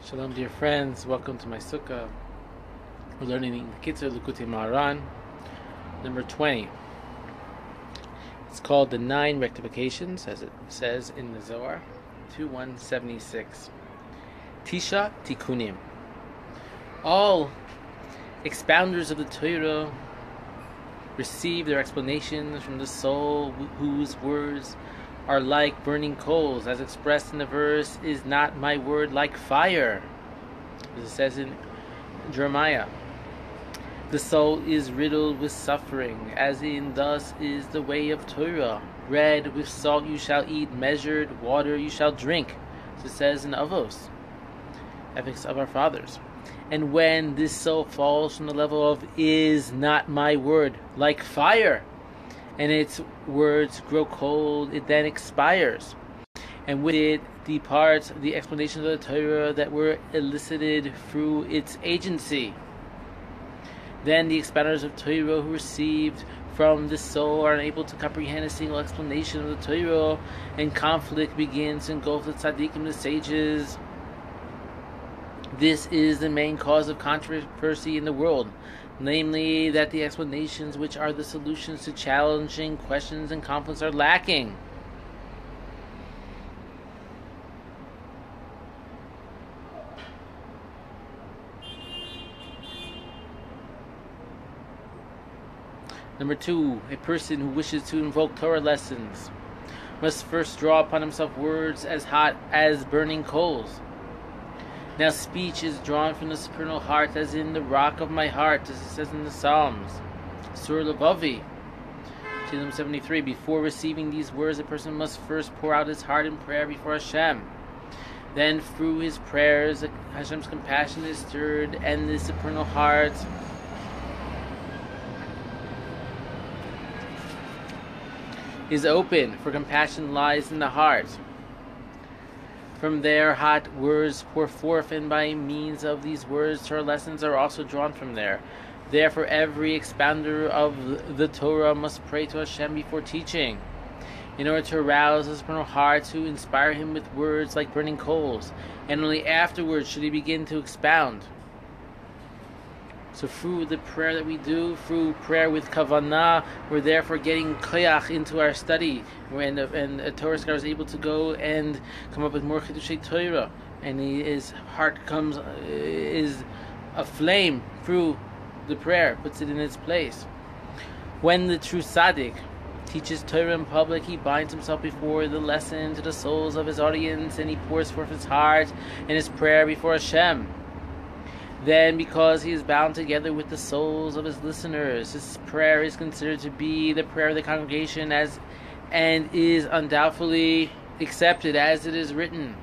Shalom, dear friends. Welcome to my sukkah. We're learning the Kitzer, Likutey, Moharan, number 20. It's called the 9 rectifications, as it says in the Zohar, 2:176. Tisha Tikunim. All expounders of the Torah receive their explanations from the soul, whose words are like burning coals, as expressed in the verse, "Is not my word like fire?" as it says in Jeremiah. The soul is riddled with suffering, as in thus is the way of Torah. Bread with salt you shall eat, measured water you shall drink, as it says in Avos, Ethics of Our Fathers. And when this soul falls from the level of "is not my word like fire," and its words grow cold, it then expires, and with it departs the explanations of the Torah that were elicited through its agency. Then the expounders of Torah who received from the soul are unable to comprehend a single explanation of the Torah, and conflict begins to engulf the tzaddikim, the sages. This is the main cause of controversy in the world, namely that the explanations which are the solutions to challenging questions and conflicts are lacking. Number 2, a person who wishes to invoke Torah lessons must first draw upon himself words as hot as burning coals. Now speech is drawn from the supernal heart, as in the rock of my heart, as it says in the Psalms, Sur Levavi, Psalm 73. Before receiving these words, a person must first pour out his heart in prayer before Hashem. Then through his prayers, Hashem's compassion is stirred, and the supernal heart is open, for compassion lies in the heart. From there, hot words pour forth, and by means of these words, Torah lessons are also drawn from there. Therefore, every expounder of the Torah must pray to Hashem before teaching, in order to arouse his supernal heart, to inspire him with words like burning coals, and only afterwards should he begin to expound. So through the prayer that we do, through prayer with kavanah, we're therefore getting koyach into our study, and a Torah scholar is able to go and come up with more chidushei Torah, and his heart is aflame through the prayer, puts it in its place. When the true tzaddik teaches Torah in public, he binds himself before the lesson to the souls of his audience, and he pours forth his heart and his prayer before Hashem. Then, because he is bound together with the souls of his listeners, his prayer is considered to be the prayer of the congregation, and is undoubtedly accepted, as it is written,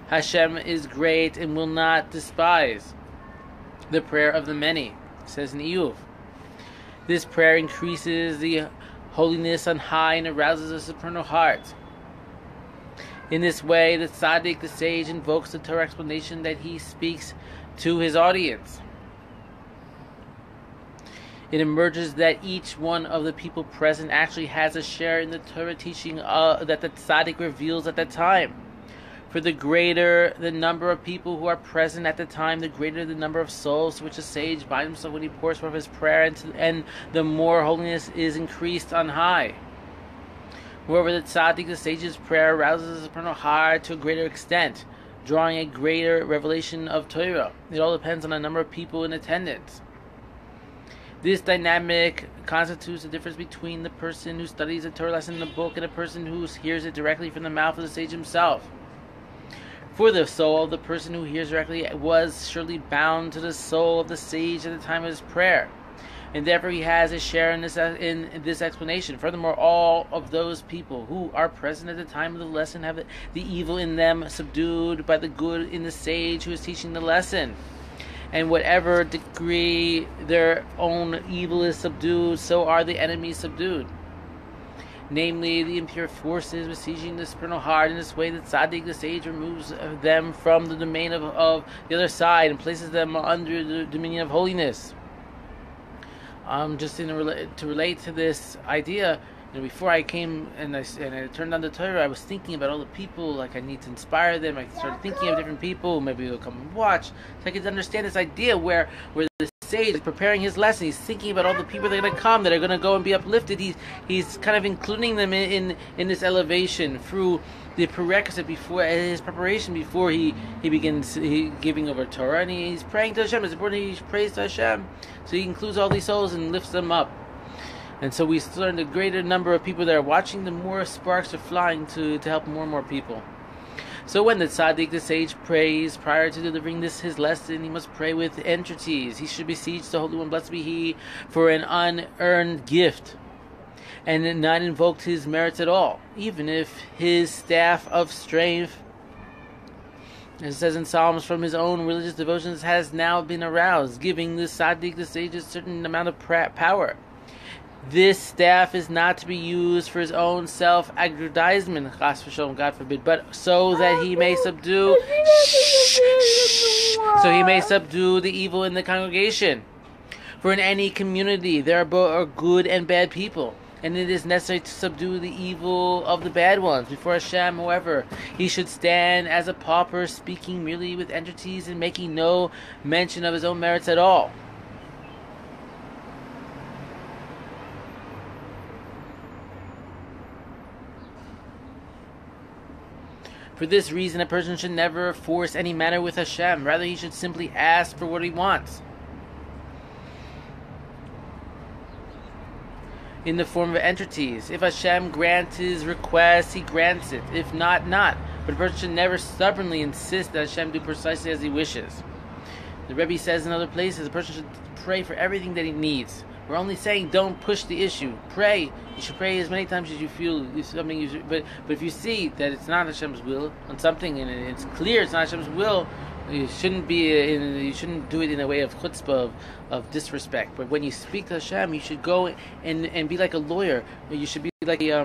Hashem is great and will not despise the prayer of the many, it says in Iyuv. This prayer increases the holiness on high and arouses the supernal heart. In this way, the tzaddik, the sage, invokes the Torah explanation that he speaks to his audience. It emerges that each one of the people present actually has a share in the Torah teaching that the tzaddik reveals at that time. For the greater the number of people who are present at the time, the greater the number of souls to which a sage binds himself when he pours forth his prayer, and the more holiness is increased on high. Moreover, the tzaddik, the sage's prayer, arouses the supernal heart to a greater extent, drawing a greater revelation of Torah. It all depends on the number of people in attendance. This dynamic constitutes the difference between the person who studies a Torah lesson in a book and a person who hears it directly from the mouth of the sage himself. For the soul of the person who hears directly was surely bound to the soul of the sage at the time of his prayer, and therefore he has a share in this explanation. Furthermore, all of those people who are present at the time of the lesson have the evil in them subdued by the good in the sage who is teaching the lesson. And whatever degree their own evil is subdued, so are the enemies subdued. Namely, the impure forces besieging the supernal heart. In this way, the tzaddik, the sage, removes them from the domain of the other side and places them under the dominion of holiness. To relate to this idea, before I came and I turned on the Torah, I was thinking about all the people. Like, I need to inspire them. I started thinking of different people. Maybe they'll come and watch. So I could understand this idea where the sage is preparing his lesson. He's thinking about all the people that are going to come, that are going to go and be uplifted. He's kind of including them in this elevation through the prerequisite before his preparation before he begins giving over Torah, and he's praying to Hashem. It's important he prays to Hashem, so he includes all these souls and lifts them up. And so we learn the greater number of people that are watching, the more sparks are flying to help more and more people. So when the tzaddik, the sage, prays prior to delivering his lesson, he must pray with entreaties. He should beseech the Holy One, blessed be He, for an unearned gift, and not invoke his merits at all, even if his staff of strength, as it says in Psalms, from his own religious devotions has now been aroused, giving the tzaddik, the sage, a certain amount of power. This staff is not to be used for his own self-aggrandizement, chas v'shalom, God forbid, but so that he may subdue the evil in the congregation. For in any community there are good and bad people, and it is necessary to subdue the evil of the bad ones. Before Hashem, however, he should stand as a pauper, speaking merely with entities and making no mention of his own merits at all. For this reason, a person should never force any matter with Hashem. Rather, he should simply ask for what he wants, in the form of entities. If Hashem grants his request, he grants it. If not, not. But a person should never stubbornly insist that Hashem do precisely as he wishes. The Rebbe says in other places, a person should pray for everything that he needs. We're only saying don't push the issue. Pray. You should pray as many times as you feel something. But if you see that it's not Hashem's will on something, and it's clear it's not Hashem's will, you shouldn't you shouldn't do it in a way of chutzpah, of disrespect. But when you speak to Hashem, you should go and be like a lawyer. You should be like there's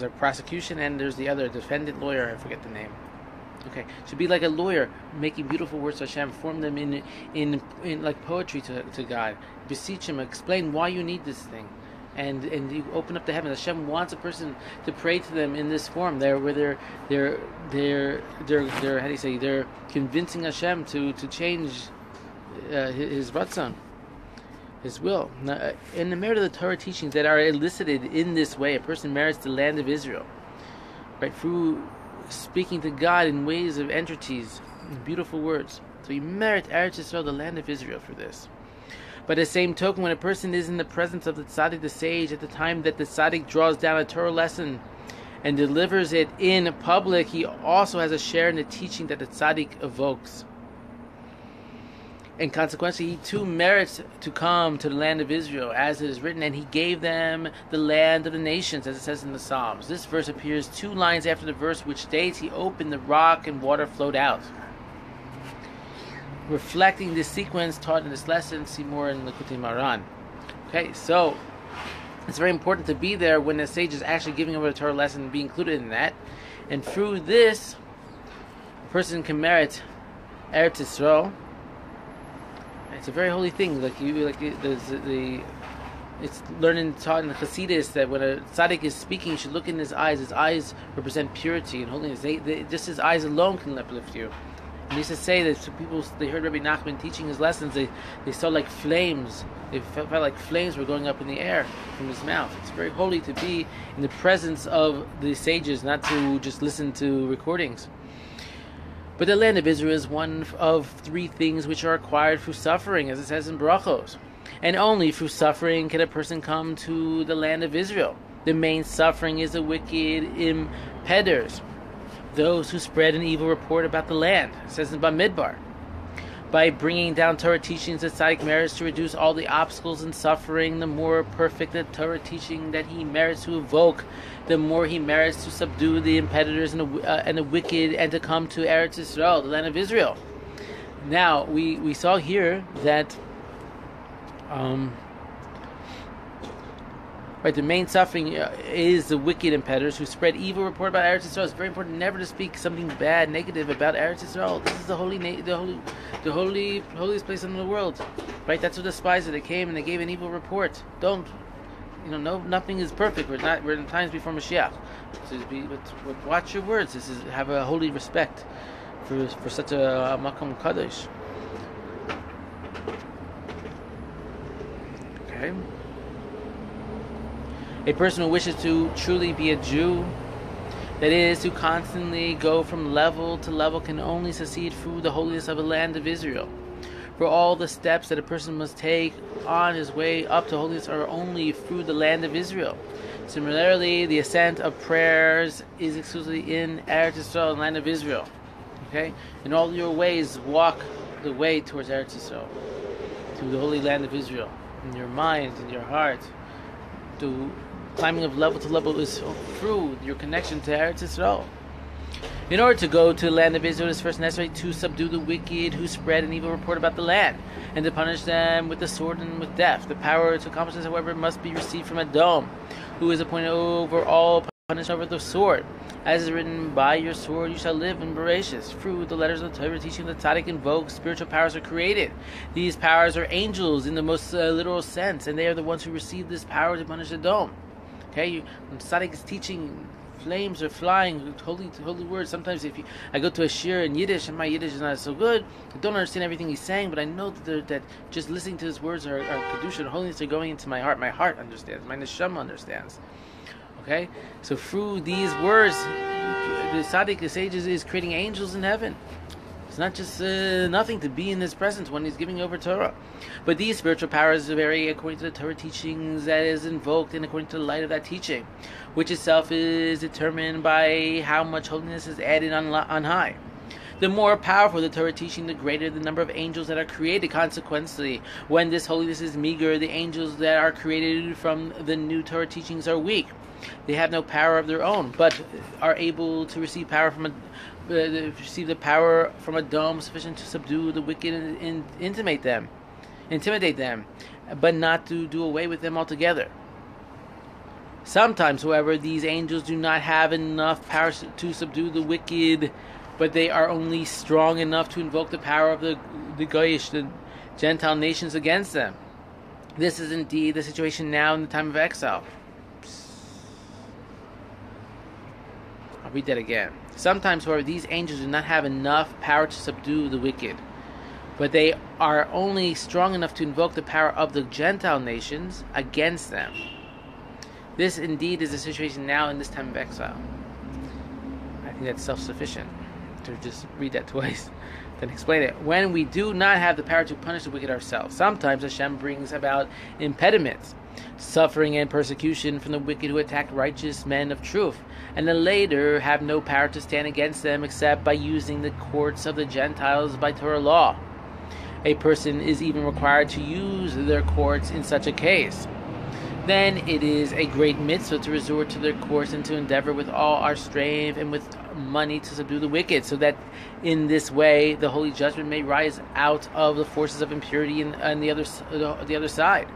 a prosecution and there's the other defendant lawyer. I forget the name. Okay, should be like a lawyer, making beautiful words to Hashem, form them in like poetry to God. Beseech Him, explain why you need this thing, and you open up the heavens. Hashem wants a person to pray to them in this form. They're how do you say? They're convincing Hashem to change His ratzon, His will. Now, in the merit of the Torah teachings that are elicited in this way, a person merits the land of Israel, right, through speaking to God in ways of entities, beautiful words. So you merit Eretz Yisrael, the land of Israel, for this. By the same token, when a person is in the presence of the tzaddik, the sage, at the time that the tzaddik draws down a Torah lesson and delivers it in public, he also has a share in the teaching that the tzaddik evokes. And consequently, he too merits to come to the land of Israel, as it is written, and he gave them the land of the nations, as it says in the Psalms. This verse appears 2 lines after the verse which states, he opened the rock and water flowed out. Reflecting this sequence taught in this lesson, see more in Likutey Moharan. Okay, so it's very important to be there when the sage is actually giving over the Torah lesson and be included in that. And through this, a person can merit Eretz Yisrael. It's a very holy thing. It's learned and taught in the Hasidus that when a tzaddik is speaking, you should look in his eyes. His eyes represent purity and holiness. Just his eyes alone can uplift you. And he used to say that people, they heard Rabbi Nachman teaching his lessons, they saw like flames. They felt like flames were going up in the air from his mouth. It's very holy to be in the presence of the sages, not to just listen to recordings. But the land of Israel is one of 3 things which are acquired through suffering, as it says in Brachos. And only through suffering can a person come to the land of Israel. The main suffering is the wicked impeders, those who spread an evil report about the land, it says in Bamidbar. By bringing down Torah teachings, the tzaddik merits to reduce all the obstacles and suffering. The more perfect the Torah teaching that he merits to evoke, the more he merits to subdue the impeditors and the wicked, and to come to Eretz Yisrael, the land of Israel. Now, we saw here that right, the main suffering is the wicked impeditors who spread evil report about Eretz Yisrael. It's very important never to speak something bad, negative about Eretz Yisrael. This is the holiest place in the world. Right? That's what the spies did. They came and they gave an evil report. Don't, nothing is perfect. We're in times before Mashiach. But watch your words. Have a holy respect for such a makom kadosh. Okay. A person who wishes to truly be a Jew, that is, to constantly go from level to level, can only succeed through the holiness of the land of Israel. For all the steps that a person must take on his way up to holiness are only through the land of Israel. Similarly, the ascent of prayers is exclusively in Eretz Yisrael, the land of Israel. Okay? In all your ways, walk the way towards Eretz Yisrael, to the holy land of Israel. In your mind, in your heart, to climbing of level to level is through your connection to Eretz Yisrael. In order to go to the land of Israel, it is first necessary to subdue the wicked who spread an evil report about the land, and to punish them with the sword and with death. The power to accomplish this, however, must be received from Edom, who is appointed over all, punished over the sword. As is written, by your sword you shall live in Bereshis. Through the letters of the Torah teaching the tzaddik invoked, spiritual powers are created. These powers are angels in the most literal sense, and they are the ones who receive this power to punish Edom. Okay, when tzaddik is teaching, flames are flying, holy words. Sometimes I go to a shir in Yiddish, and my Yiddish is not so good, I don't understand everything he's saying, but I know that just listening to his words are kedusha and holiness are going into my heart. My heart understands, my neshama understands. Okay, so through these words, the tzaddik, the sage, is creating angels in heaven. It's not just nothing to be in his presence when he's giving over Torah. But these spiritual powers vary according to the Torah teachings that is invoked and according to the light of that teaching, which itself is determined by how much holiness is added on high. The more powerful the Torah teaching, the greater the number of angels that are created. Consequently, when this holiness is meager, the angels that are created from the new Torah teachings are weak. They have no power of their own, but are able to receive the power from a dome sufficient to subdue the wicked and intimidate them, but not to do away with them altogether. Sometimes, however, these angels do not have enough power to subdue the wicked, but they are only strong enough to invoke the power of the Goyish, the Gentile nations, against them. This is indeed the situation now in the time of exile. I'll read that again. Sometimes, however, these angels do not have enough power to subdue the wicked, but they are only strong enough to invoke the power of the Gentile nations against them. This indeed is the situation now in this time of exile. I think that's self-sufficient to just read that twice, then explain it. When we do not have the power to punish the wicked ourselves, sometimes Hashem brings about impediments, suffering and persecution from the wicked who attack righteous men of truth, and then later have no power to stand against them except by using the courts of the Gentiles by Torah law. A person is even required to use their courts in such a case. Then it is a great mitzvah to resort to their courts and to endeavor with all our strength and with money to subdue the wicked, so that in this way the holy judgment may rise out of the forces of impurity on the other side.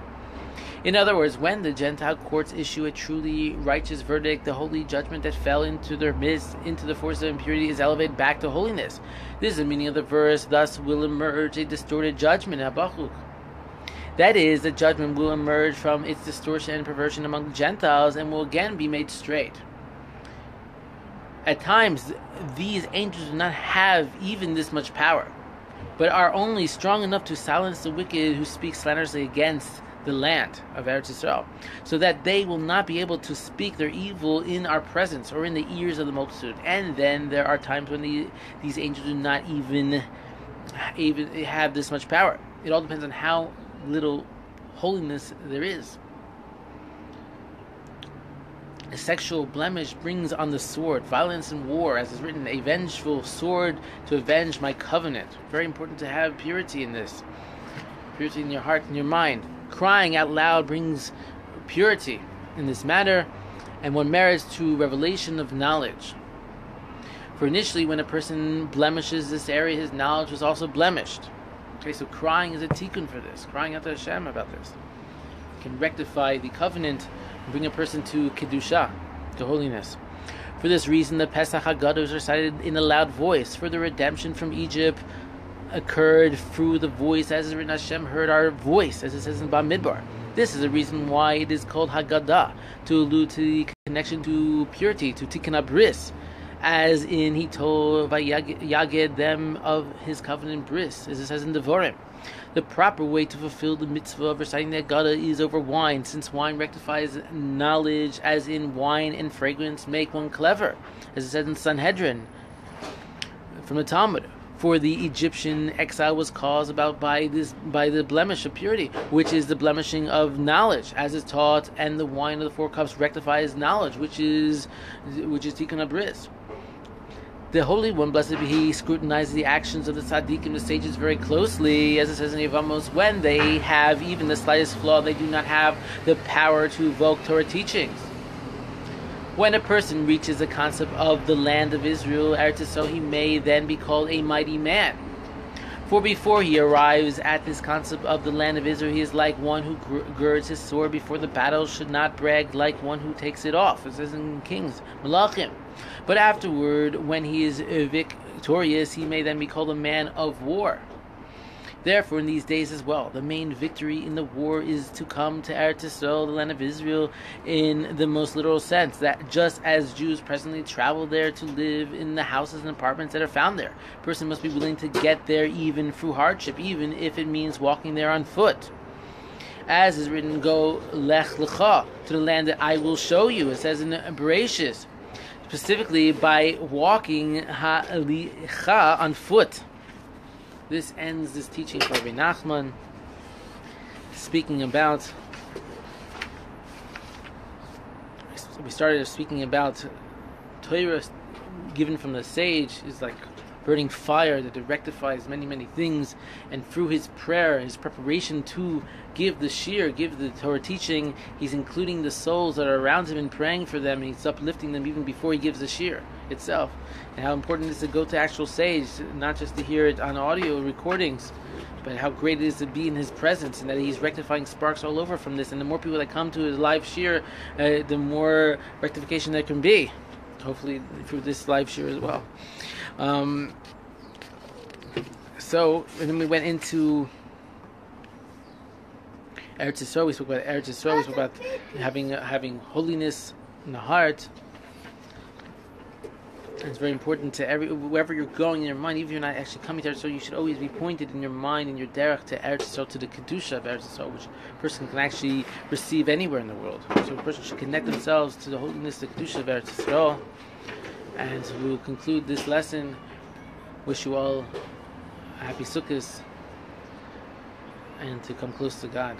In other words, when the Gentile courts issue a truly righteous verdict, the holy judgment that fell into their midst, into the forces of impurity, is elevated back to holiness. This is the meaning of the verse, thus will emerge a distorted judgment, Habakkuk. That is, the judgment will emerge from its distortion and perversion among the Gentiles and will again be made straight. At times, these angels do not have even this much power, but are only strong enough to silence the wicked who speak slanderously against the land of Eretz Yisrael, so that they will not be able to speak their evil in our presence or in the ears of the multitude. And then there are times when these angels do not even have this much power. It all depends on how little holiness there is. A sexual blemish brings on the sword violence and war, as is written, a vengeful sword to avenge my covenant. Very important to have purity in this. Purity in your heart and your mind. Crying out loud brings purity in this matter, and one merits to revelation of knowledge. For initially, when a person blemishes this area, his knowledge was also blemished. Okay, so crying is a tikkun for this. Crying out to Hashem about this can rectify the covenant and bring a person to kedusha, to holiness. For this reason, the Pesach Haggadah is recited in a loud voice for the redemption from Egypt occurred through the voice, as is written, Hashem heard our voice, as it says in Bamidbar. This is the reason why it is called Haggadah, to allude to the connection to purity, to Tikkun Bris, as in he told Vayaged them of his covenant bris, as it says in Devarim. The proper way to fulfill the mitzvah of reciting the Haggadah is over wine, since wine rectifies knowledge, as in wine and fragrance make one clever, as it says in Sanhedrin from the Talmud. For the Egyptian exile was caused about by the blemish of purity, which is the blemishing of knowledge, as is taught, and the wine of the four cups rectifies knowledge, which is Tikkun Bris. The Holy One, blessed be He, scrutinizes the actions of the tzaddikim, the sages, very closely, as it says in Yevamos, when they have even the slightest flaw, they do not have the power to evoke Torah teachings. When a person reaches the concept of the land of Israel, Eretz Yisrael, he may then be called a mighty man. For before he arrives at this concept of the land of Israel, he is like one who girds his sword before the battle, should not brag like one who takes it off. It says in Kings, Malachim. But afterward, when he is victorious, he may then be called a man of war. Therefore, in these days as well, the main victory in the war is to come to Eretz Yisrael, the land of Israel, in the most literal sense, that just as Jews presently travel there to live in the houses and apartments that are found there, a person must be willing to get there even through hardship, even if it means walking there on foot. As is written, go lech lecha, to the land that I will show you. It says in Bereshis, specifically by walking ha'licha, on foot. This ends this teaching for Rabbi Nachman, speaking about. We started speaking about Torah given from the sage is like burning fire that rectifies many, many things, and through his prayer, his preparation to give the shir, give the Torah teaching, he's including the souls that are around him and praying for them, and he's uplifting them even before he gives the shir itself. And how important it is to go to actual sage, not just to hear it on audio recordings, but how great it is to be in his presence, and that he's rectifying sparks all over from this. And the more people that come to his live shir, the more rectification there can be, hopefully through this live shir as well. So, and then we went into Eretz Yisrael. We spoke about Eretz Yisrael. We spoke about having holiness in the heart. And it's very important to wherever you're going in your mind, even if you're not actually coming to Eretz Yisrael, you should always be pointed in your mind, in your derech, to Eretz Yisrael, to the kedusha of Eretz Yisrael, which a person can actually receive anywhere in the world. So a person should connect themselves to the holiness, the kedusha of Eretz Yisrael. And we will conclude this lesson. Wish you all a happy Sukkot and to come close to God.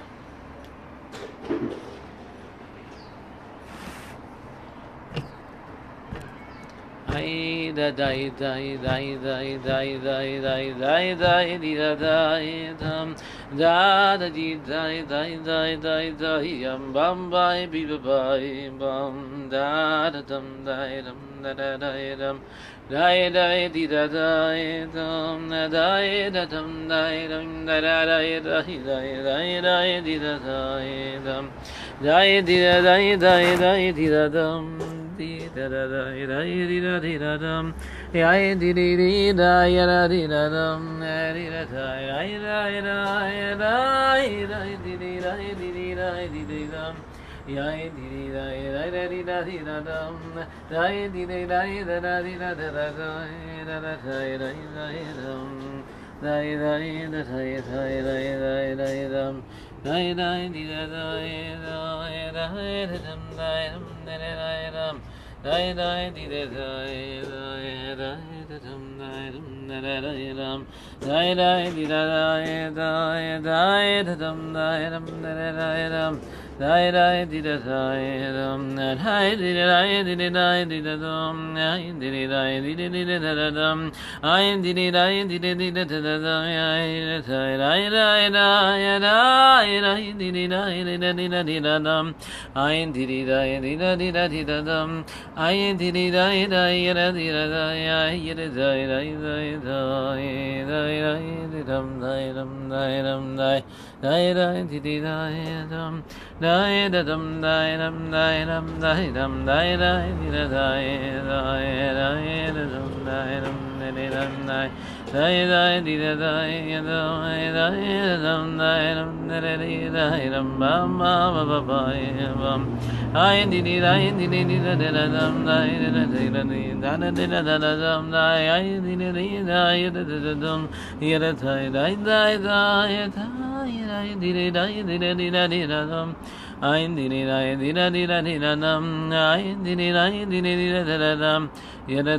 Yada